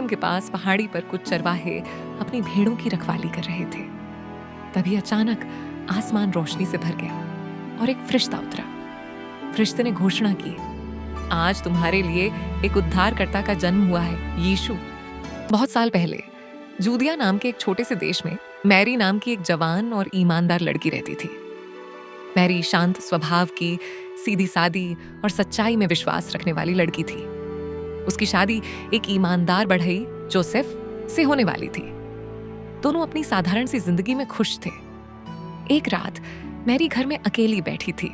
बेतलहम के पास पहाड़ी पर कुछ चरवाहे अपनी भेड़ों की रखवाली कर रहे थे। तभी अचानक आसमान रोशनी से भर गया और एक फरिश्ता उतरा। फरिश्ते ने घोषणा की, आज तुम्हारे लिए एक उद्धारकर्ता का जन्म हुआ है, यीशु। बहुत साल पहले जूदिया नाम के एक छोटे से देश में मैरी नाम की एक जवान और ईमानदार लड़की रहती थी। मैरी शांत स्वभाव की, सीधी सादी और सच्चाई में विश्वास रखने वाली लड़की थी। उसकी शादी एक ईमानदार बढ़ई जोसेफ से होने वाली थी। दोनों अपनी साधारण सी जिंदगी में खुश थे। एक रात मैरी घर में अकेली बैठी थी।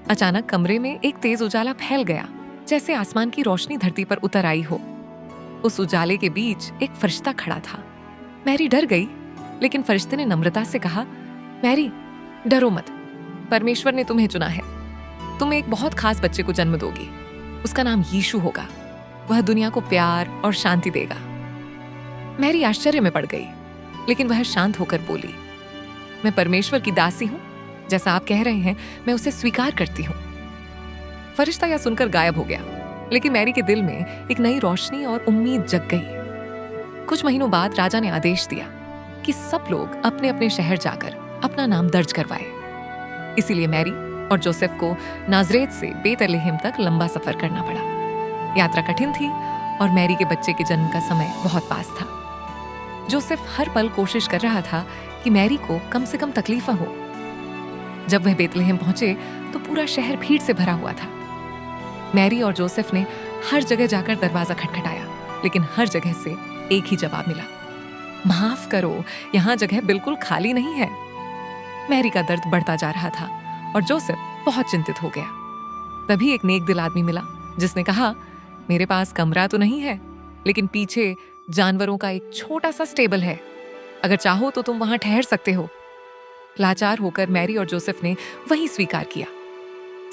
अचानक कमरे में एक तेज उजाला फैल गया, जैसे आसमान की रोशनी धरती पर उतर आई हो। उस उजाले के बीच एक फरिश्ता खड़ा था। मैरी डर गई, लेकिन फरिश्ते ने नम्रता से कहा, मैरी डरो मत, परमेश्वर ने तुम्हें चुना है। तुम एक बहुत खास बच्चे को जन्म दोगी। उसका नाम यीशु होगा। वह दुनिया को प्यार और शांति देगा। मैरी आश्चर्य में पड़ गई, लेकिन वह शांत होकर बोली, मैं परमेश्वर की दासी हूं। जैसा आप कह रहे हैं, मैं उसे स्वीकार करती हूं। फरिश्ता यह सुनकर गायब हो गया, लेकिन मैरी के दिल में एक नई रोशनी और उम्मीद जग गई। कुछ महीनों बाद राजा ने आदेश दिया कि सब लोग अपने अपने शहर जाकर अपना नाम दर्ज करवाए। इसीलिए मैरी और जोसेफ को नाजरेत से बेतलहम तक लंबा सफर करना पड़ा। यात्रा कठिन थी और मैरी के बच्चे के जन्म का समय बहुत पास था। जोसेफ हर पल कोशिश कर रहा था कि मैरी को कम से कम तकलीफ हो। जब वह बेतलहम पहुंचे तो पूरा शहर भीड़ से भरा हुआ था। मैरी और जोसेफ ने हर जगह जाकर दरवाजा खटखटाया, लेकिन हर जगह से एक ही जवाब मिला, माफ करो, यहाँ जगह बिल्कुल खाली नहीं है। मैरी का दर्द बढ़ता जा रहा था और जोसेफ बहुत चिंतित हो गया। तभी एक नेक दिल आदमी मिला, जिसने कहा, मेरे पास कमरा तो नहीं है, लेकिन पीछे जानवरों का एक छोटा सा स्टेबल है। अगर चाहो तो तुम वहां ठहर सकते हो। लाचार होकर मैरी और जोसेफ ने वही स्वीकार किया।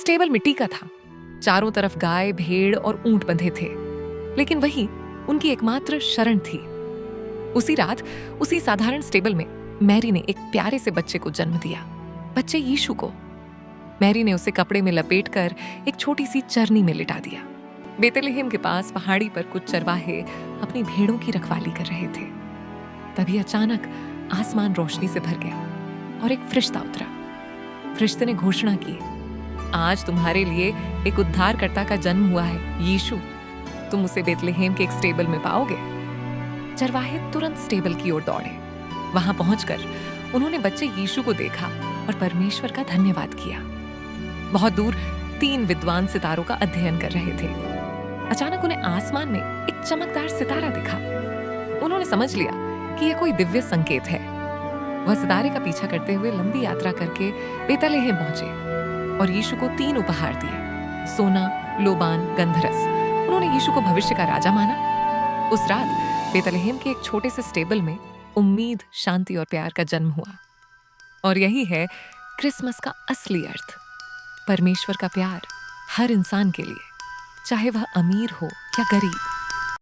स्टेबल मिट्टी का था। चारों तरफ गाय, भेड़ और ऊंट बंधे थे, लेकिन वही उनकी एकमात्र शरण थी। उसी रात उसी साधारण स्टेबल में मैरी ने एक प्यारे से बच्चे को जन्म दिया, बच्चे यीशु को। मैरी ने उसे कपड़े में लपेटकर एक छोटी सी चरनी में लिटा दिया। बेतलहम के पास पहाड़ी पर कुछ चरवाहे अपनी भेड़ों की रखवाली कर रहे थे। तभी अचानक आसमान रोशनी से भर गया और एक फरिश्ता उतरा। फरिश्ते ने घोषणा की, आज तुम्हारे लिए एक उद्धारकर्ता का जन्म हुआ है, यीशु। तुम उसे बेतलहम के एक स्टेबल में पाओगे। चरवाहे तुरंत स्टेबल की ओर दौड़े। वहां पहुंचकर उन्होंने बच्चे यीशु को देखा और परमेश्वर का धन्यवाद किया। बहुत दूर 3 विद्वान सितारों का अध्ययन कर रहे थे। अचानक उन्हें आसमान में एक चमकदार सितारा दिखा। उन्होंने समझ लिया कि यह कोई दिव्य संकेत है। वह सितारे का पीछा करते हुए लंबी यात्रा करके बेतलहम पहुंचे और यीशु को 3 उपहार दिए, सोना, लोबान, गंधरस। उन्होंने यीशु को भविष्य का राजा माना। उस रात बेतलहम के एक छोटे से स्टेबल में उम्मीद, शांति और प्यार का जन्म हुआ। और यही है क्रिसमस का असली अर्थ, परमेश्वर का प्यार हर इंसान के लिए, चाहे वह अमीर हो या गरीब।